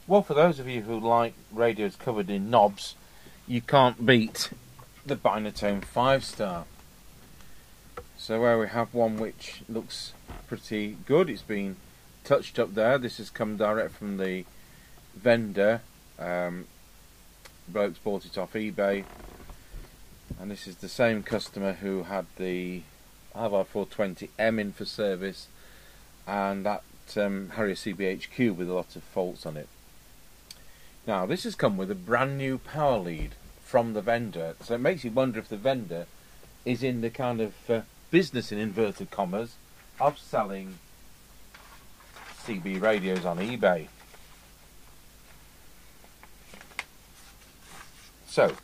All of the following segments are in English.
Well, for those of you who like radios covered in knobs, you can't beat the Binatone 5-star. So where we have one which looks pretty good, it's been touched up there. This has come direct from the vendor. Bloke's bought it off eBay, and this is the same customer who had the Harvard 420M in for service, and that Harrier CBHQ with a lot of faults on it. Now, this has come with a brand new power lead from the vendor, so it makes you wonder if the vendor is in the kind of business, in inverted commas, of selling CB radios on eBay. So,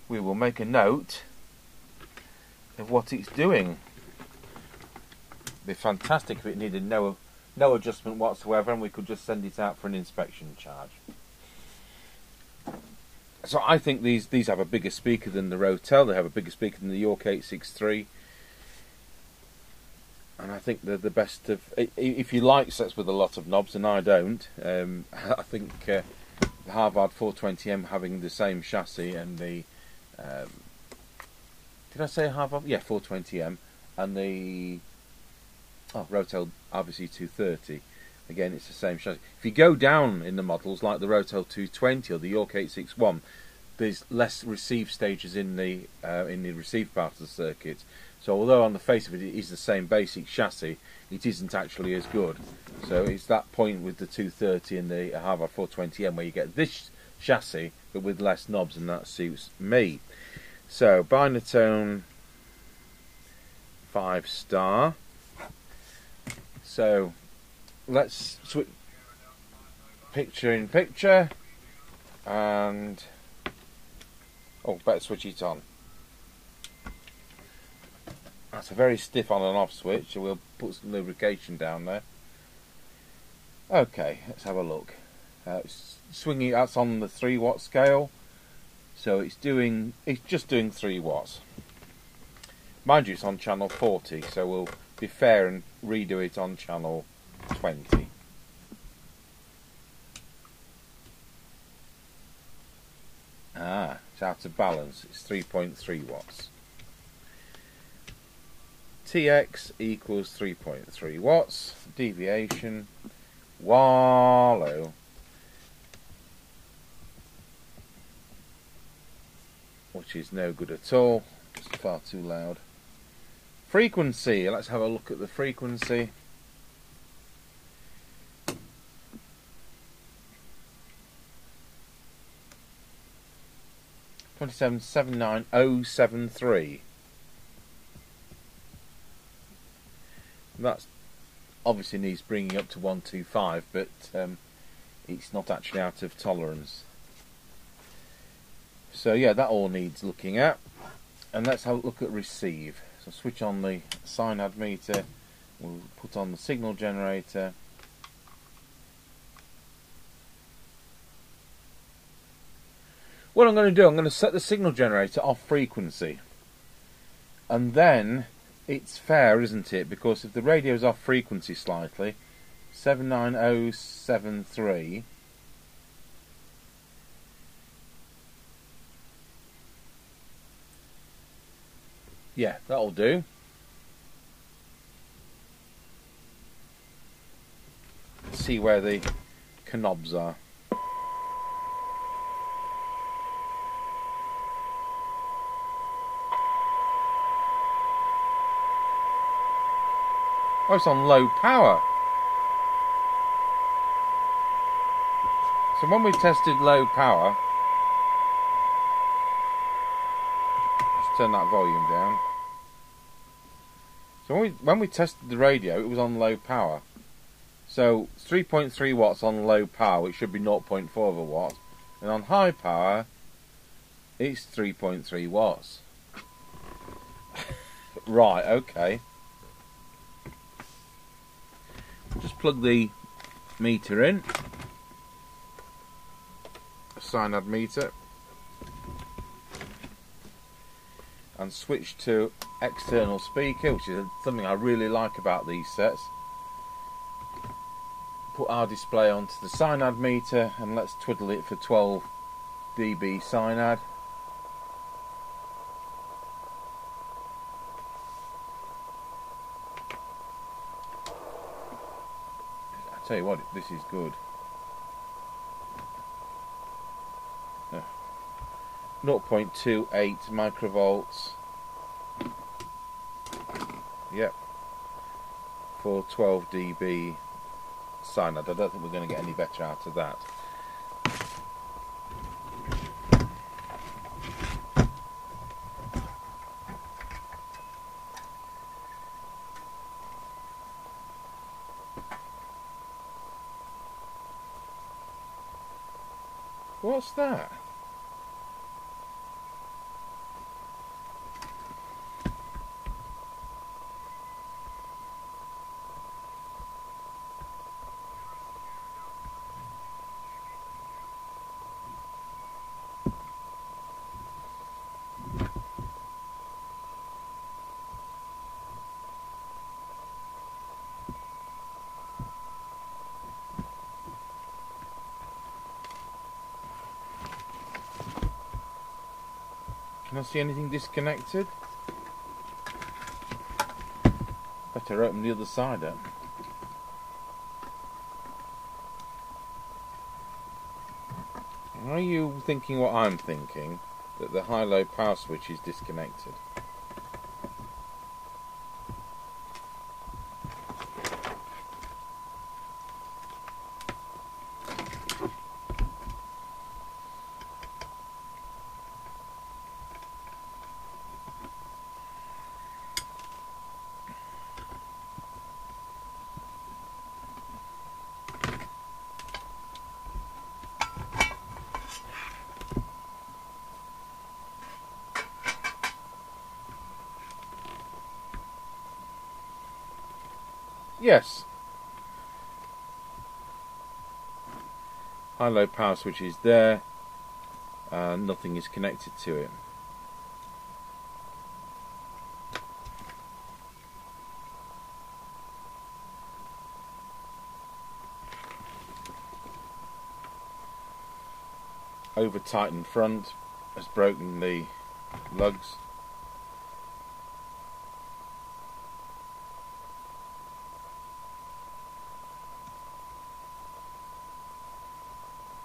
we will make a note of what it's doing. It'd be fantastic if it needed no adjustment whatsoever, and we could just send it out for an inspection charge. So I think these have a bigger speaker than the Rotel. They have a bigger speaker than the York 863, and I think they're the best of. If you like sets with a lot of knobs, and I don't, I think the Harvard 420M having the same chassis and the did I say Harvard? Yeah, 420M, and the Rotel RVC 230. Again, it's the same chassis. If you go down in the models, like the Rotel 220 or the York 861, there's less receive stages in the receive part of the circuit. So although on the face of it, it is the same basic chassis, it isn't actually as good. So it's that point with the 230 and the Harvard 420M where you get this chassis, but with less knobs, and that suits me. So Binatone 5-star. So let's switch picture in picture, and better switch it on. That's a very stiff on and off switch, so we'll put some lubrication down there. Okay, let's have a look. Swinging, that's on the 3-watt scale, so it's just doing 3 watts. Mind you, it's on channel 40, so we'll be fair and redo it on channel 20. It's out of balance. It's 3.3 watts. TX equals 3.3 watts. Deviation, wallow. Which is no good at all. It's far too loud. Frequency. Let's have a look at the frequency. $27,79073. That obviously needs bringing up to 125, but it's not actually out of tolerance. So yeah, that all needs looking at. And let's have a look at receive. So switch on the SINAD meter. We'll put on the signal generator. What I'm going to do, I'm going to set the signal generator off frequency. And then it's fair, isn't it? Because if the radio's off frequency slightly, 79073, yeah, that'll do. Let's see where the knobs are. Oh, it's on low power. So when we tested low power, let's turn that volume down. So when we tested the radio, it was on low power. So it's 3.3 watts on low power, which should be 0.4 of a watt. And on high power, it's 3.3 watts. Right, okay. Just plug the meter in, a SINAD meter, and switch to external speaker, which is something I really like about these sets. put our display onto the SINAD meter and let's twiddle it for 12 dB SINAD. I tell you what, this is good. 0.28 microvolts. Yep. For 12 dB SINAD. I don't think we're going to get any better out of that. What's that? Can I see anything disconnected? Better open the other side up. Are you thinking what I'm thinking? That the high-low power switch is disconnected? Yes. High-low power switch is there. Nothing is connected to it. Over-tightened front has broken the lugs.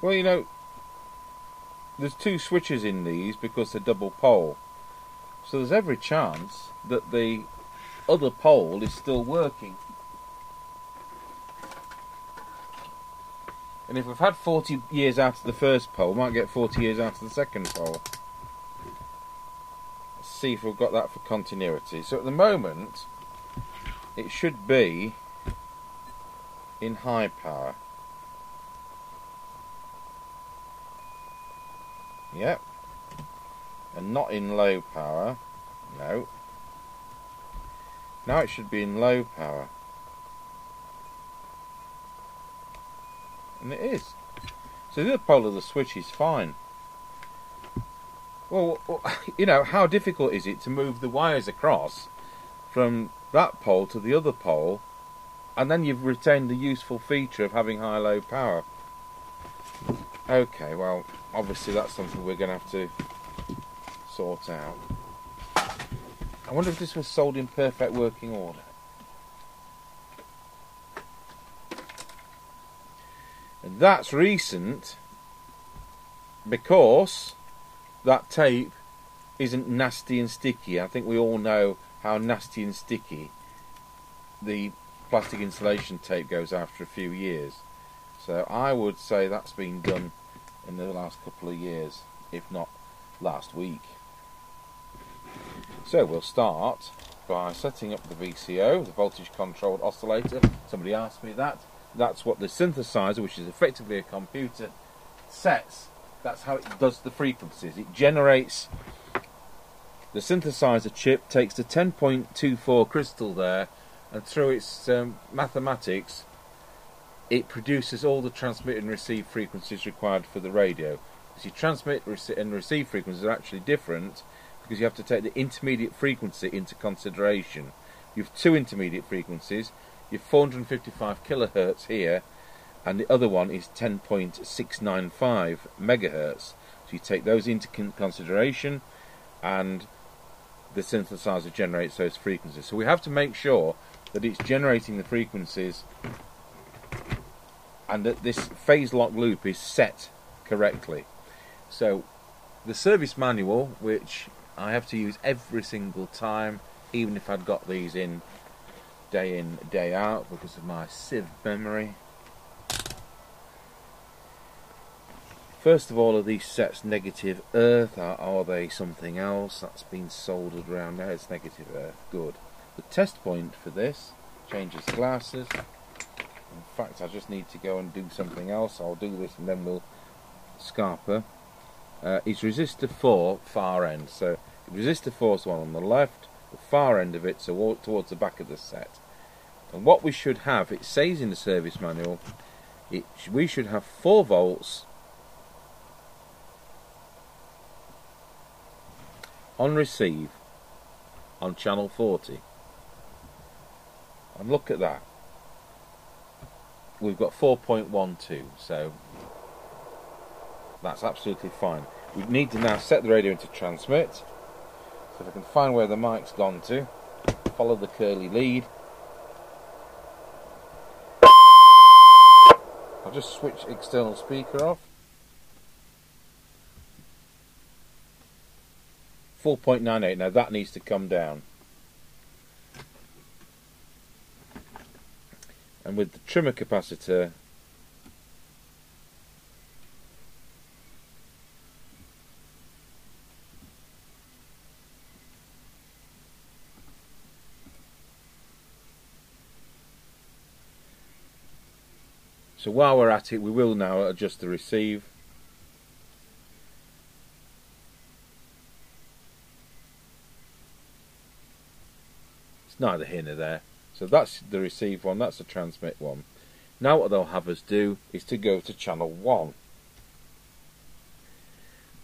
Well, you know, there's two switches in these because they're double pole. So there's every chance that the other pole is still working. And if we've had 40 years out of the first pole, we might get 40 years out of the second pole. Let's see if we've got that for continuity. So at the moment, it should be in high power. Yep. And not in low power. No. Now it should be in low power. And it is. So the other pole of the switch is fine. Well, you know, how difficult is it to move the wires across from that pole to the other pole, and then you've retained the useful feature of having high-low power? Okay, well, obviously that's something we're going to have to sort out. I wonder if this was sold in perfect working order. And that's recent because that tape isn't nasty and sticky. I think we all know how nasty and sticky the plastic insulation tape goes after a few years. So I would say that's been done in the last couple of years, if not last week. So we'll start by setting up the VCO, the voltage controlled oscillator. Somebody asked me that. That's what the synthesizer, which is effectively a computer, sets. That's how it does the frequencies. It generates, the synthesizer chip takes the 10.24 crystal there, and through its mathematics, it produces all the transmit and receive frequencies required for the radio. Because your transmit and receive frequencies are actually different because you have to take the intermediate frequency into consideration. You have two intermediate frequencies. You have 455 kilohertz here, and the other one is 10.695 megahertz. So you take those into consideration, and the synthesizer generates those frequencies. So we have to make sure that it's generating the frequencies and that this phase lock loop is set correctly. So the service manual, which I have to use every single time, even if I'd got these in, day out, because of my sieve memory. First of all, are these sets negative earth? Are they something else that's been soldered around there? It's negative earth. Good. The test point for this changes glasses. In fact, I just need to go and do something else. I'll do this and then we'll scarper. It's resistor 4 far end. So resistor 4 is the one on the left, the far end of it, so towards the back of the set. And what we should have, it says in the service manual, we should have 4 volts on receive on channel 40. And look at that. We've got 4.12, so that's absolutely fine. We need to now set the radio into transmit. So if I can find where the mic's gone to, follow the curly lead. I'll just switch external speaker off. 4.98, now that needs to come down. And with the trimmer capacitor, so while we're at it, we will now adjust the receive. It's neither here nor there. So that's the receive one, that's the transmit one. Now what they'll have us do is to go to channel 1.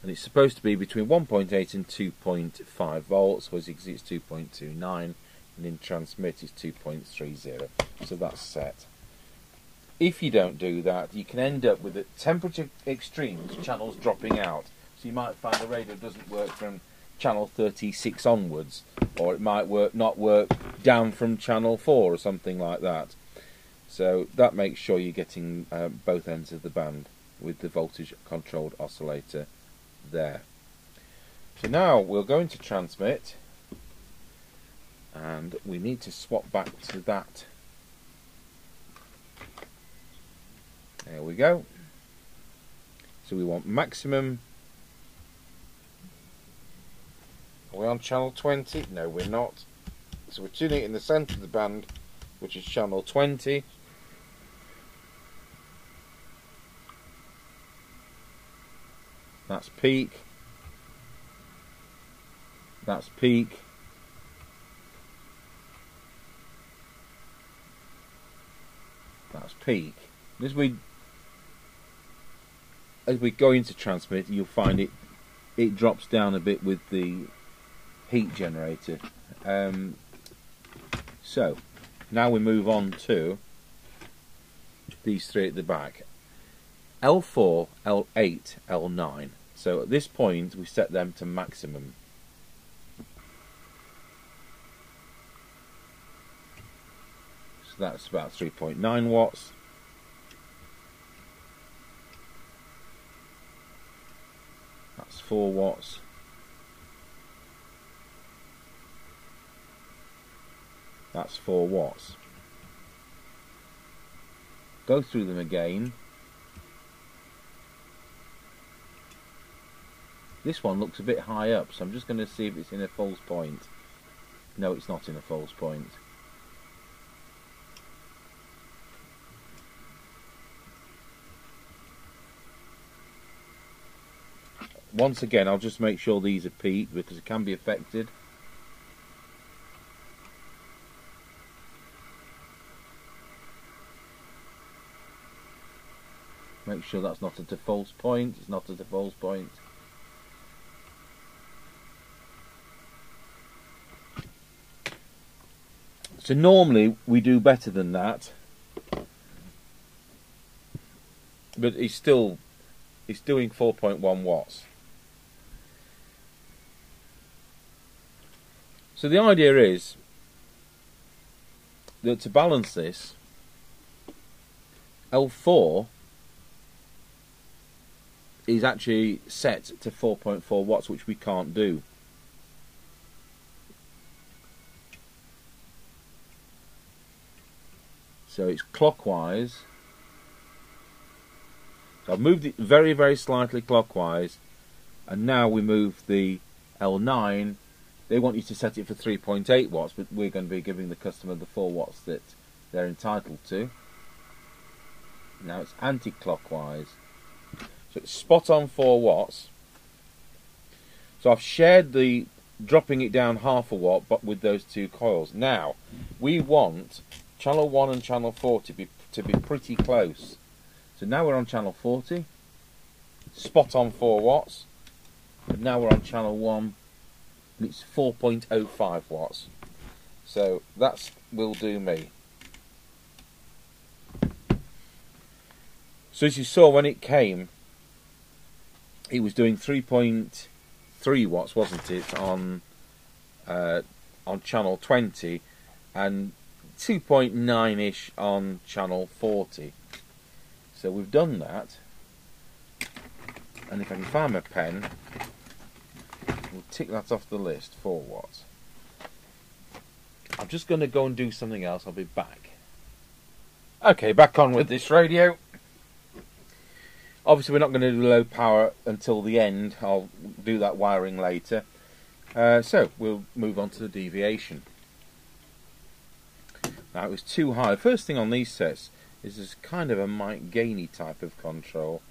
And it's supposed to be between 1.8 and 2.5 volts, whereas it's 2.29, and in transmit it's 2.30. So that's set. If you don't do that, you can end up with the temperature extremes, channels dropping out. So you might find the radio doesn't work from channel 36 onwards, or it might not work down from channel 4 or something like that. So that makes sure you're getting both ends of the band with the voltage controlled oscillator there. So now we'll go into transmit, and we need to swap back to that. There we go. So we want maximum. Are we on channel 20? No, we're not. So we're tuning it in the centre of the band, which is channel 20. That's peak. That's peak. That's peak. As we go into transmit, you'll find it drops down a bit with the heat generator. So now we move on to these three at the back. L4, L8, L9. So at this point we set them to maximum. So that's about 3.9 watts. That's 4 watts. That's 4 watts. Go through them again. This one looks a bit high up, so I'm just going to see if it's in a false point. No, it's not in a false point. Once again, I'll just make sure these are peaked because it can be affected. Make sure that's not at a false point. It's not at a false point. So normally we do better than that. but it's doing 4.1 watts. So the idea is that to balance this, L4 is actually set to 4.4 watts, which we can't do. So it's clockwise. So I've moved it very, very slightly clockwise, and now we move the L9. They want you to set it for 3.8 watts, but we're going to be giving the customer the 4 watts that they're entitled to. Now it's anti-clockwise. So it's spot on 4 watts. So I've shared the dropping it down half a watt, but with those two coils. Now we want channel 1 and channel 4 to be pretty close. So now we're on channel 40, spot on 4 watts. But now we're on channel 1, and it's 4.05 watts. So that will do me. So as you saw when it came, it was doing 3.3 watts, wasn't it, on channel 20, and 2.9-ish on channel 40. So we've done that, and if I can find my pen, we'll tick that off the list, 4 watts. I'm just going to go and do something else. I'll be back. Okay, back on with this radio. Obviously we're not going to do low power until the end. I'll do that wiring later. So we'll move on to the deviation. Now it was too high. First thing on these sets is this kind of a mic gainy type of control.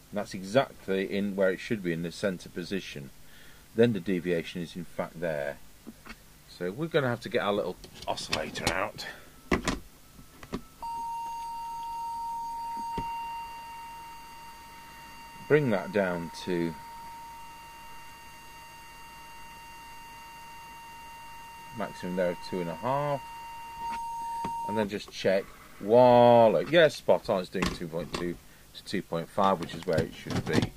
And that's exactly in where it should be, in the centre position. Then the deviation is in fact there. So we're going to have to get our little oscillator out. Bring that down to maximum there of 2.5, and then just check. Voila! Yes, spot on. It's doing 2.2 to 2.5, which is where it should be.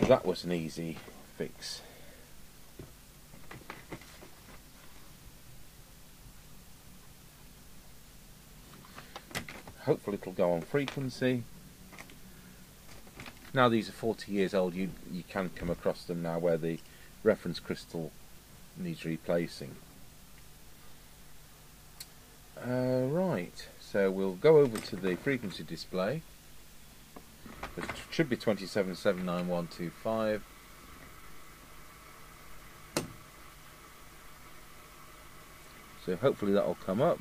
So that was an easy fix. Hopefully it'll go on frequency. Now these are 40 years old, you can come across them now where the reference crystal needs replacing. Right, so we'll go over to the frequency display. It should be 27.79125. So hopefully that'll come up.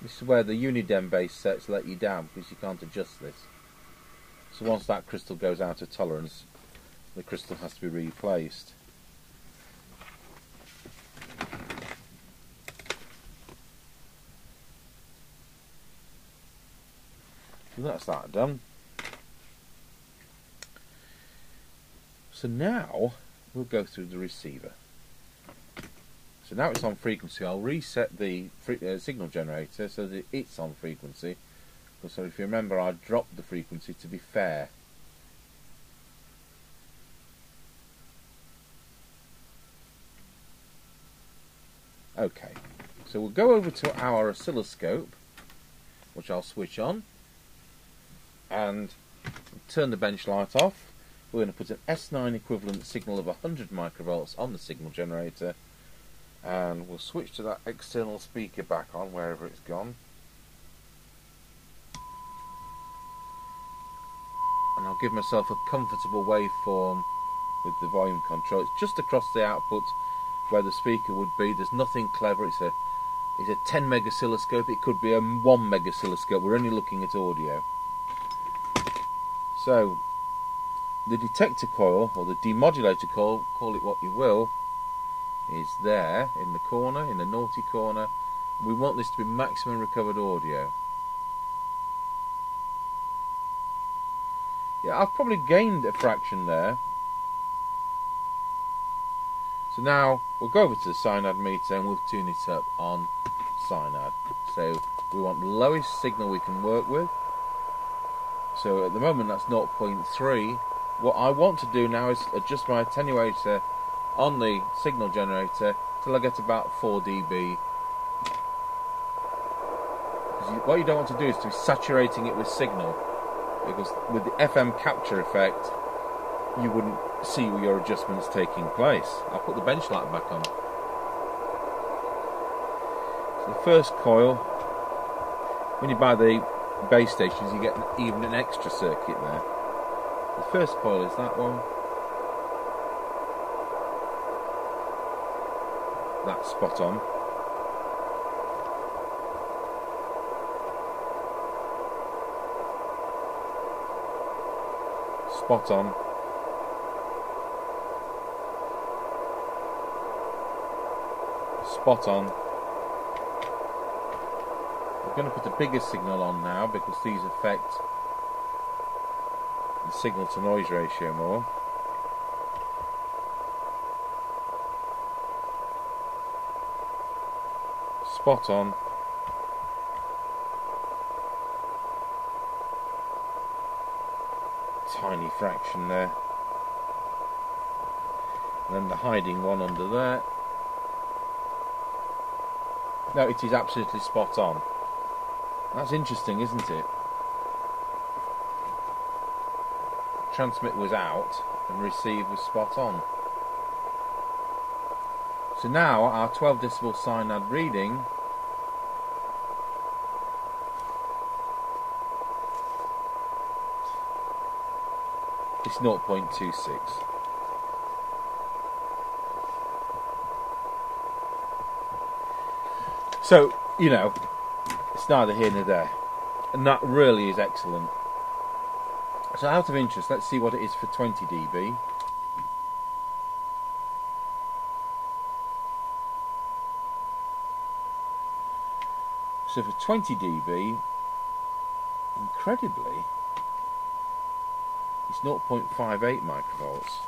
This is where the Unidem based sets let you down, because you can't adjust this. So once that crystal goes out of tolerance, the crystal has to be replaced. So that's that done. So now we'll go through the receiver. So now it's on frequency. I'll reset the signal generator so that it's on frequency. So if you remember, I dropped the frequency to be fair. Okay, so we'll go over to our oscilloscope, which I'll switch on, and turn the bench light off. We're going to put an S9 equivalent signal of 100 microvolts on the signal generator. And we'll switch to that external speaker back on wherever it's gone. And I'll give myself a comfortable waveform with the volume control. It's just across the output where the speaker would be. There's nothing clever. It's a 10 meg oscilloscope. It could be a 1 meg oscilloscope. We're only looking at audio. So the detector coil, or the demodulator coil, call it what you will, is there in the corner, in the naughty corner. We want this to be maximum recovered audio. Yeah, I've probably gained a fraction there. So now we'll go over to the SINAD meter and we'll tune it up on SINAD. So we want the lowest signal we can work with. So at the moment that's 0.3. What I want to do now is adjust my attenuator on the signal generator till I get about 4 dB. What you don't want to do is to be saturating it with signal, because with the FM capture effect you wouldn't see your adjustments taking place. I'll put the bench light back on. So the first coil, when you buy the base stations you get even an extra circuit there. The first coil is that one. That's spot on. Spot on. Spot on. We're going to put a bigger signal on now because these affect the signal to noise ratio more. Spot on. Tiny fraction there. And then the hiding one under there. No, it is absolutely spot on. That's interesting, isn't it? Transmit was out and receive was spot on. So now our 12 decibel SINAD reading is 0.26. So, you know, it's neither here nor there. And that really is excellent. So out of interest, let's see what it is for 20 dB. So for 20 dB, incredibly, it's 0.58 microvolts.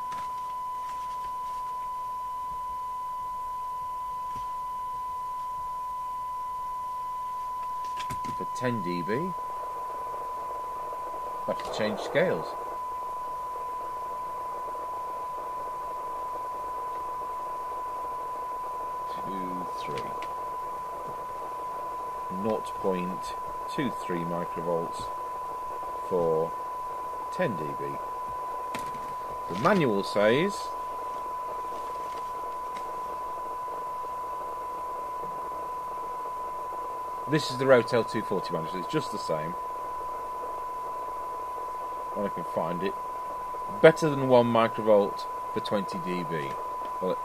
For 10 dB, I have to change scales. Two, 3. 0.23 microvolts for 10 dB. The manual says this is the Rotel 240 manual, so it's just the same. When I can find it. Better than 1 microvolt for 20 dB. Well, it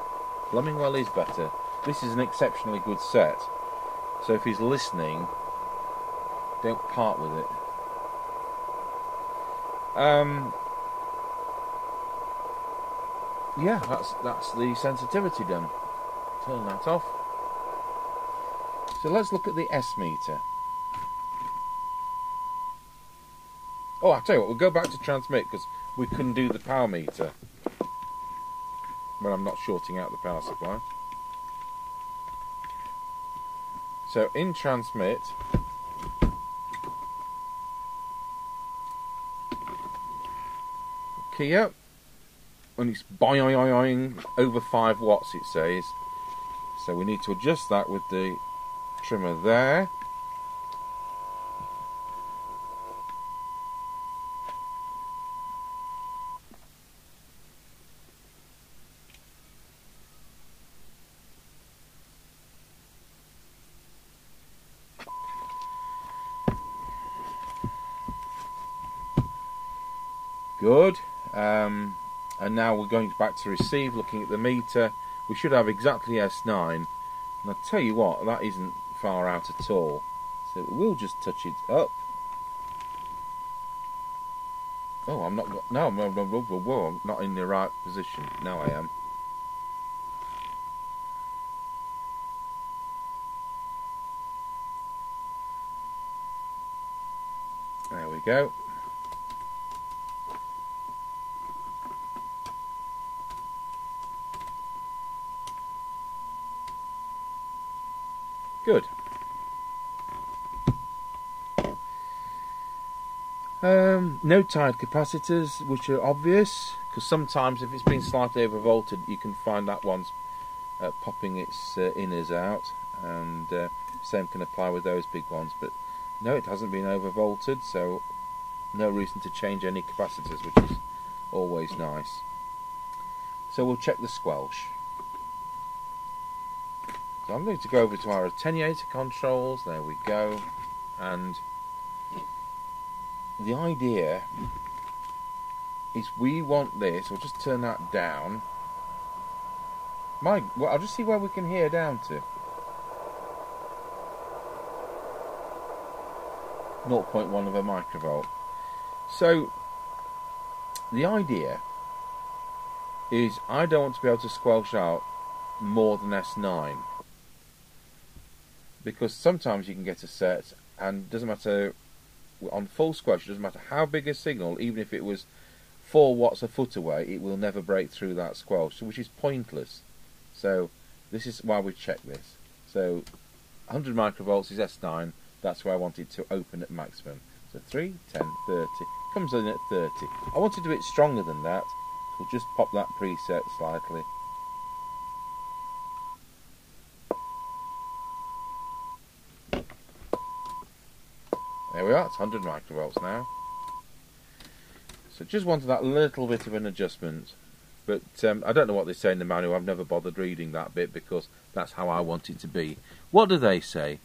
blooming well is better. This is an exceptionally good set. So if he's listening, don't part with it. Yeah, that's the sensitivity done. Turn that off. So let's look at the S meter. Oh, I'll tell you what, we'll go back to transmit because we couldn't do the power meter when I'm not shorting out the power supply. So in transmit, key up, and it's boing over 5 watts it says. So we need to adjust that with the trimmer there. Good. And now we're going back to receive, looking at the meter. We should have exactly S9. And I'll tell you what, that isn't far out at all. So we'll just touch it up. Oh, I'm not. No, I'm not in the right position. Now I am. There we go. Good. No tied capacitors, which are obvious, because sometimes if it's been slightly overvolted, you can find that one's popping its inners out, and same can apply with those big ones. But no, it hasn't been overvolted, so no reason to change any capacitors, which is always nice. So we'll check the squelch. So I'm going to go over to our Attenuator Controls. There we go. And the idea is we want this. We'll just turn that down. Well, I'll just see where we can hear down to. 0.1 of a microvolt. So the idea is I don't want to be able to squelch out more than S9, because sometimes you can get a set and it doesn't matter, on full squelch it doesn't matter how big a signal, even if it was 4 watts a foot away, it will never break through that squelch, which is pointless. So this is why we check this. So 100 microvolts is S9, that's where I want it to open at maximum. So 3, 10, 30, comes in at 30. I want to do it stronger than that, so we'll just pop that preset slightly. There we are, it's 100 microvolts now. So just wanted that little bit of an adjustment. But I don't know what they say in the manual. I've never bothered reading that bit because that's how I want it to be. What do they say?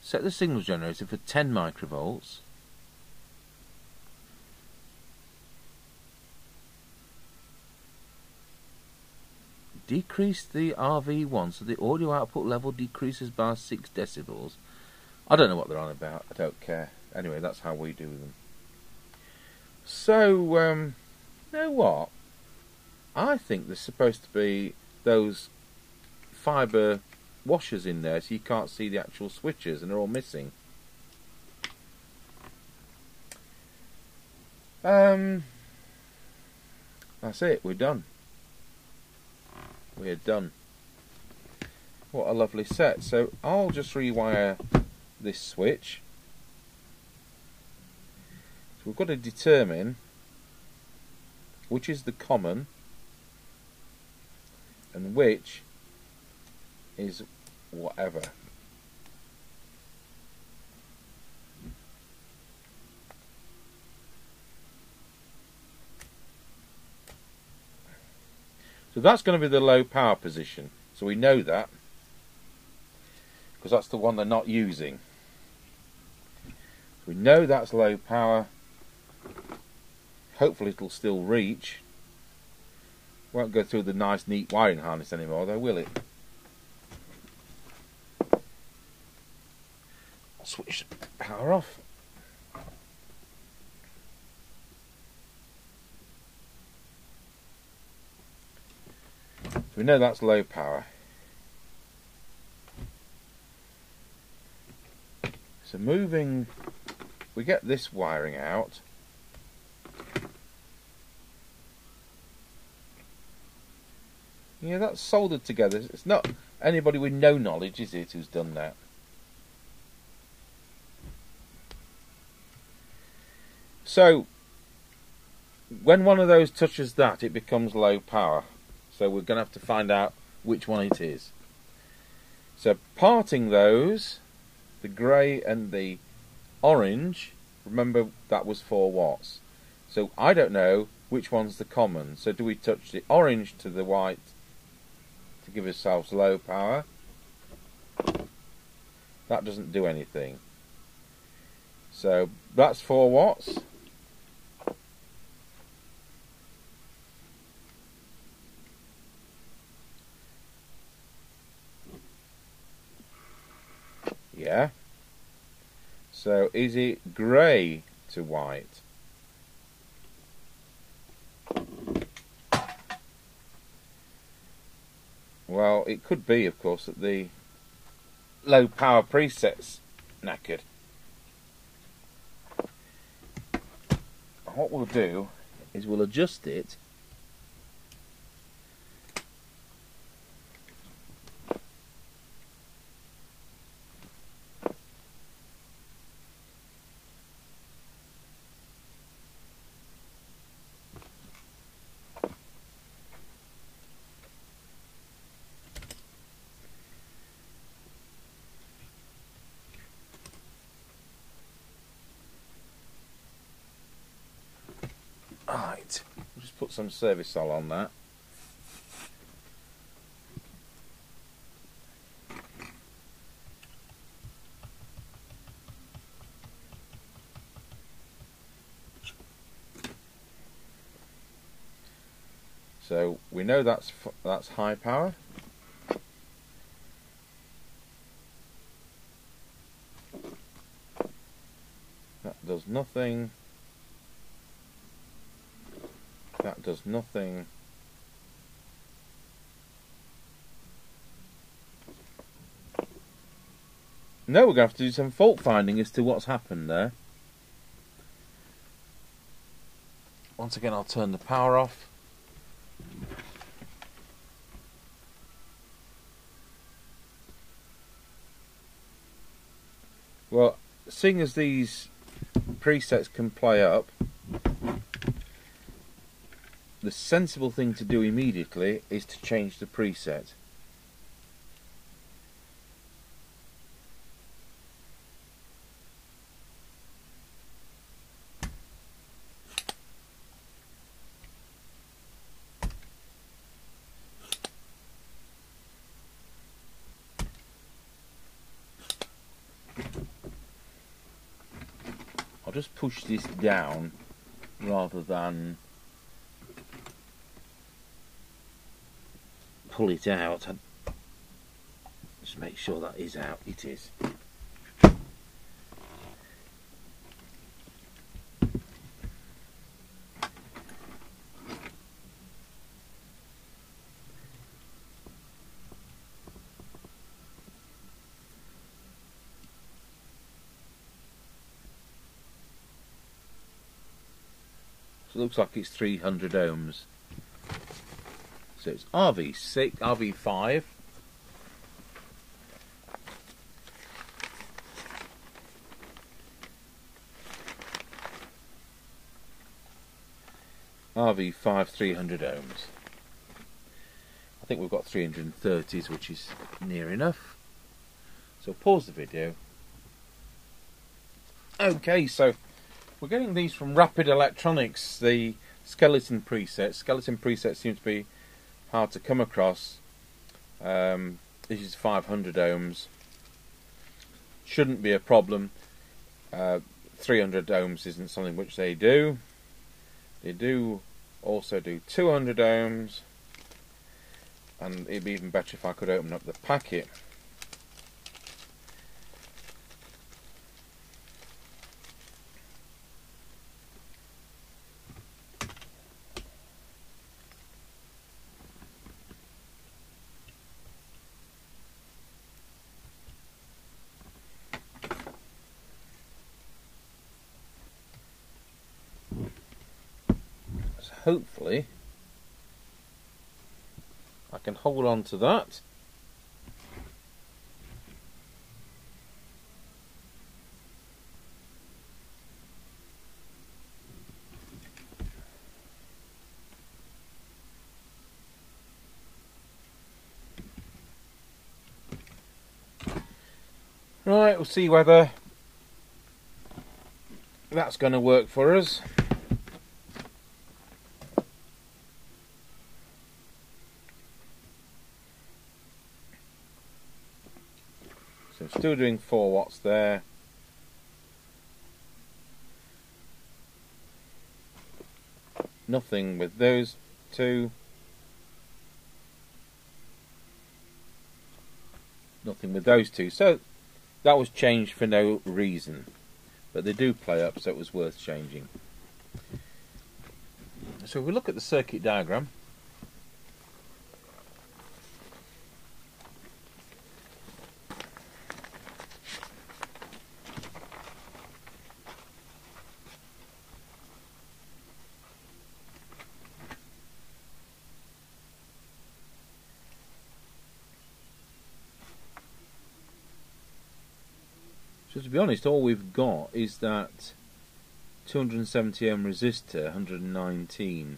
Set the signal generator for 10 microvolts. Decrease the RV1 so the audio output level decreases by 6 decibels. I don't know what they're on about. I don't care. Anyway, that's how we do them. So, you know what? I think there's supposed to be those fibre washers in there so you can't see the actual switches, and they're all missing. That's it. We're done. We're done. What a lovely set. So I'll just rewire this switch. So we've got to determine which is the common and which is whatever. So that's going to be the low power position. So we know that, because that's the one they're not using. We know that's low power. Hopefully it'll still reach. Won't go through the nice neat wiring harness anymore though, will it? I'll switch the power off. We know that's low power. So moving, we get this wiring out. Yeah, that's soldered together. It's not anybody with no knowledge, is it, who's done that? So, when one of those touches that, it becomes low power. So we're going to have to find out which one it is. So parting those, the grey and the orange, remember that was 4 watts. So I don't know which one's the common. So do we touch the orange to the white to give ourselves low power? That doesn't do anything. So that's 4 watts. Yeah. So is it grey to white? Well, it could be, of course, that the low power preset's knackered. What we'll do is we'll adjust it right. We'll just put some service sol on that. So we know that's high power. That does nothing. That does nothing. No, we're going to have to do some fault finding as to what's happened there. Once again, I'll turn the power off. Well, seeing as these presets can play up, the sensible thing to do immediately is to change the preset. I'll just push this down rather than pull it out. Just make sure that is out. It is. So it looks like it's 300 ohms. So it's RV6, RV5. RV5 300 ohms. I think we've got 330s, which is near enough. So pause the video. Okay, so we're getting these from Rapid Electronics, the skeleton presets. Skeleton presets seem to be hard to come across. This is 500 ohms. Shouldn't be a problem. 300 ohms isn't something which they do. They do also do 200 ohms, and it'd be even better if I could open up the packet. Hopefully I can hold on to that. Right, we'll see whether that's going to work for us. So still doing 4 watts there. Nothing with those two. Nothing with those two. So that was changed for no reason. But they do play up, so it was worth changing. So if we look at the circuit diagram, So to be honest, all we've got is that 270 ohm resistor, 119.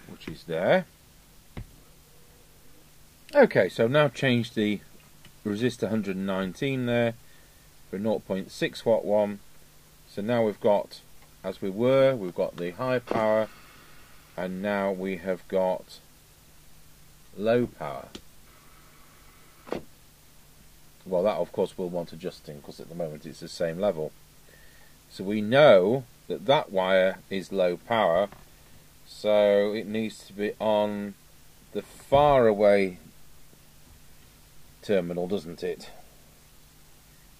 Which is there. Okay, so now change the resistor 119 there for 0.6 watt one. So now we've got, as we've got the high power, and now we have got low power. Well, that of course will want adjusting because at the moment it's the same level. So we know that that wire is low power, so it needs to be on the far away terminal, doesn't it?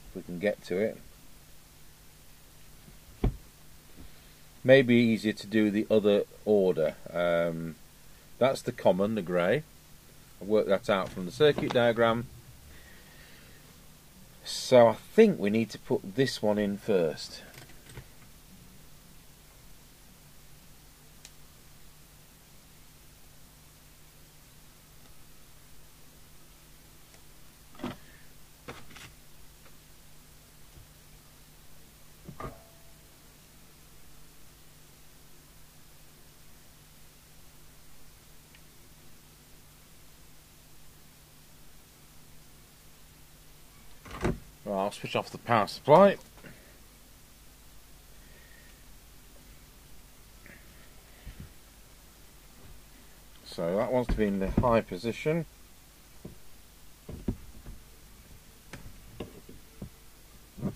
If we can get to it. Maybe easier to do the other order. That's the common, the grey. I worked that out from the circuit diagram. So I think we need to put this one in first. Right, I'll switch off the power supply. So that wants to be in the high position. I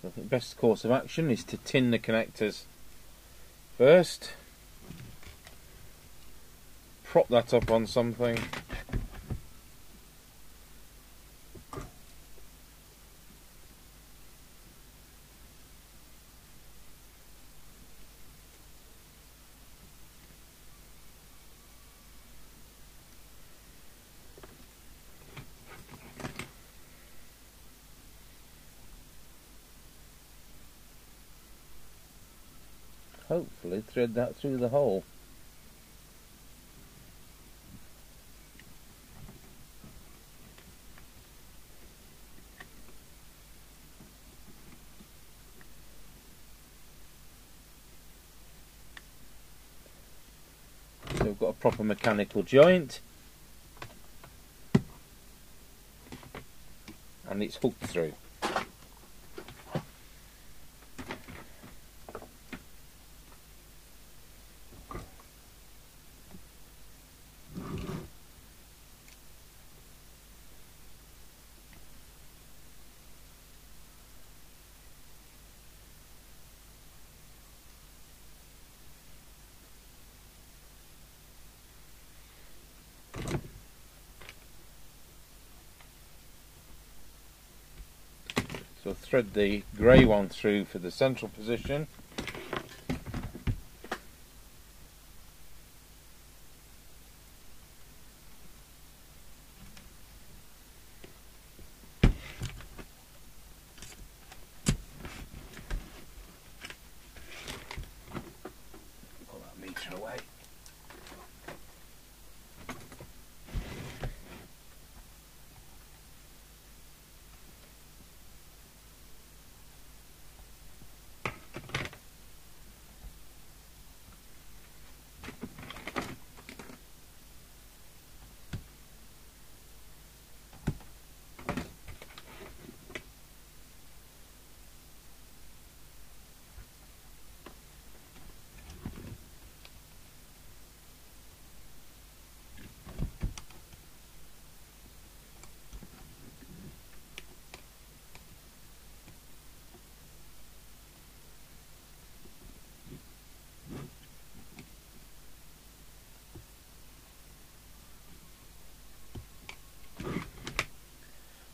think the best course of action is to tin the connectors first. Prop that up on something. Hopefully thread that through the hole. So we've got a proper mechanical joint, and it's hooked through. So thread the grey one through for the central position. Pull that meter away.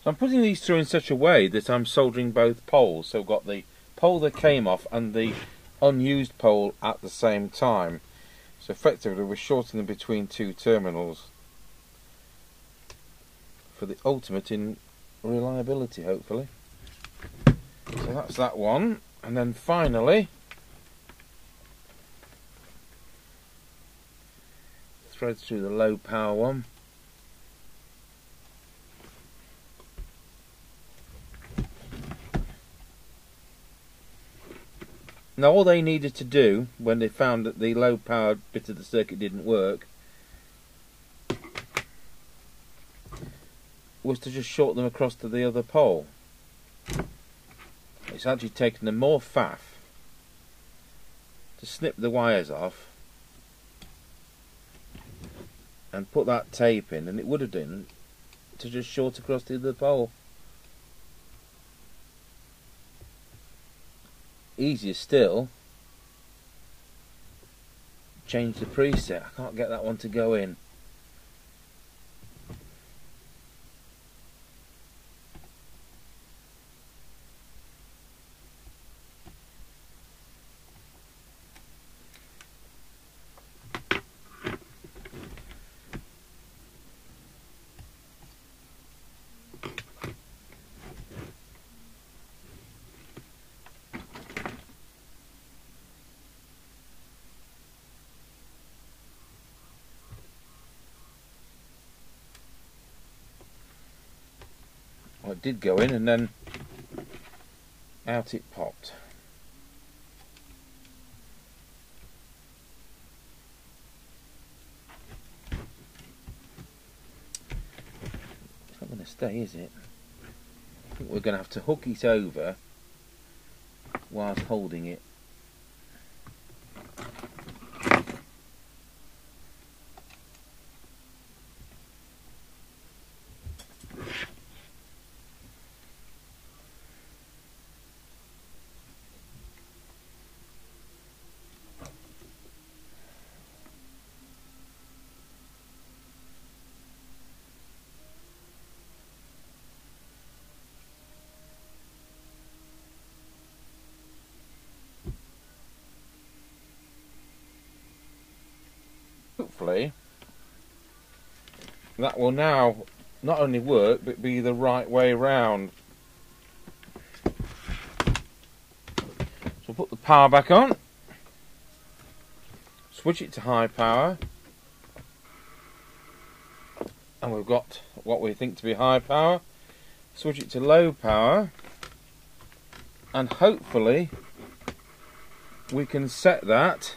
I'm putting these through in such a way that I'm soldering both poles. So I've got the pole that came off and the unused pole at the same time. So effectively we're shortening between two terminals for the ultimate in reliability, hopefully. So that's that one, and then finally thread through the low power one. Now all they needed to do when they found that the low power bit of the circuit didn't work was to just short them across to the other pole. It's actually taken them more faff to snip the wires off and put that tape in than it would have done to just short across the other pole. Easier still, change the preset. I can't get that one to go in. Well, it did go in and then out it popped. It's not going to stay, is it? I think we're going to have to hook it over whilst holding it. Hopefully that will now not only work but be the right way round. So put the power back on, switch it to high power, and we've got what we think to be high power. Switch it to low power, and hopefully we can set that.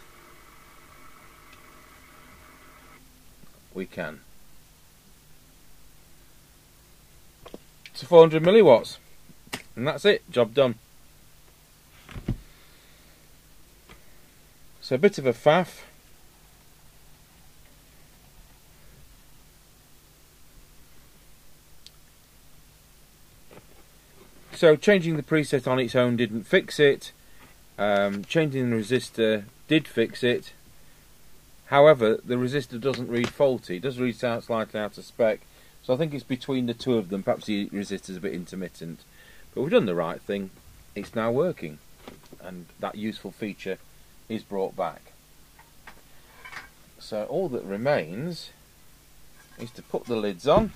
We can. To 400 milliwatts, and that's it, job done. So a bit of a faff. So changing the preset on its own didn't fix it. Changing the resistor did fix it. However, the resistor doesn't read faulty. It does read slightly out of spec. So I think it's between the two of them. Perhaps the resistor's a bit intermittent. But we've done the right thing. It's now working. And that useful feature is brought back. So all that remains is to put the lids on.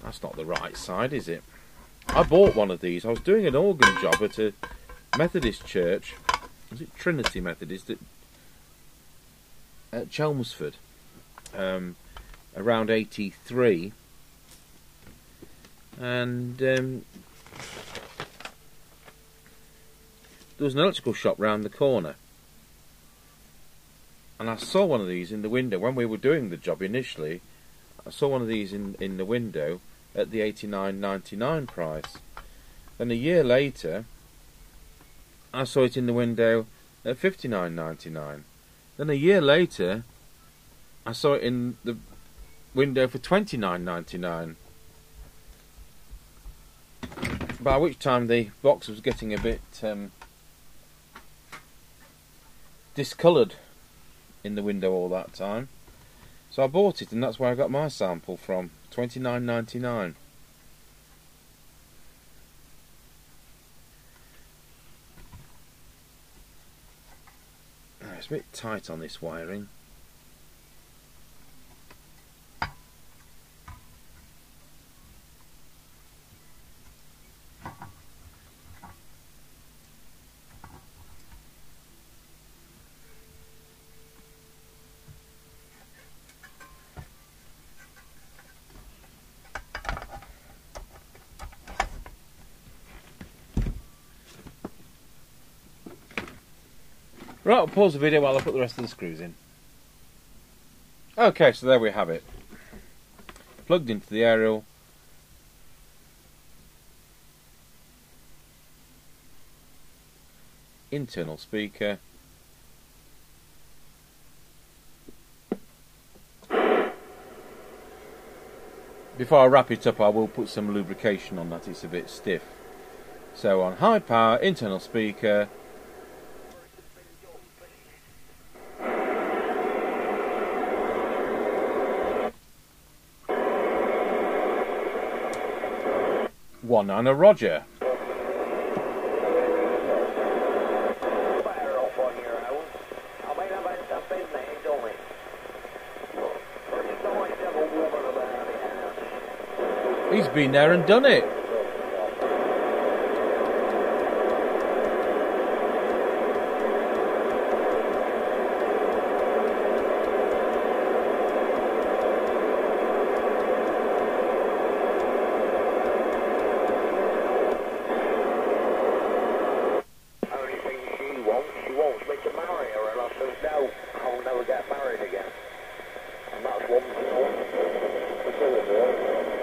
That's not the right side, is it? I bought one of these. I was doing an organ job at a Methodist church. Was it Trinity Methodist at Chelmsford, around 83, and there was an electrical shop round the corner, and I saw one of these in the window when we were doing the job initially. I saw one of these in the window at the $89.99 price. Then a year later I saw it in the window at $59.99. Then a year later I saw it in the window for $29.99. By which time the box was getting a bit discoloured in the window all that time. So I bought it, and that's where I got my sample from, $29.99. It's a bit tight on this wiring. Right, I'll pause the video while I put the rest of the screws in. Okay, so there we have it. Plugged into the aerial. Internal speaker. Before I wrap it up, I will put some lubrication on that, it's a bit stiff. So on high power, internal speaker. One and a Roger. He's been there and done it.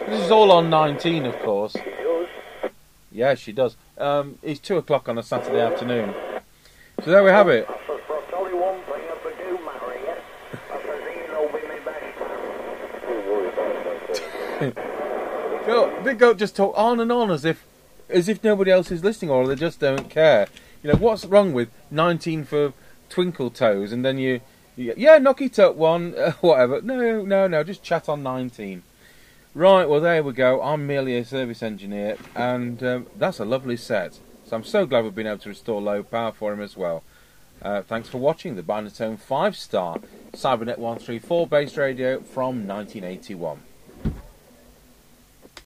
This is all on 19, of course. She does. Yeah, she does. It's 2 o'clock on a Saturday afternoon. So there we have it. I'll tell you one thing, if I do marry you, I presume you'll be my best man. They go just talk on and on as if nobody else is listening, or they just don't care. You know, what's wrong with 19 for Twinkle Toes, and then you yeah, knock it up one, whatever. No, just chat on 19. Right, well there we go. I'm merely a service engineer, and that's a lovely set. So I'm so glad we've been able to restore low power for him as well. Thanks for watching the Binatone 5-star Cybernet 134 base radio from 1981.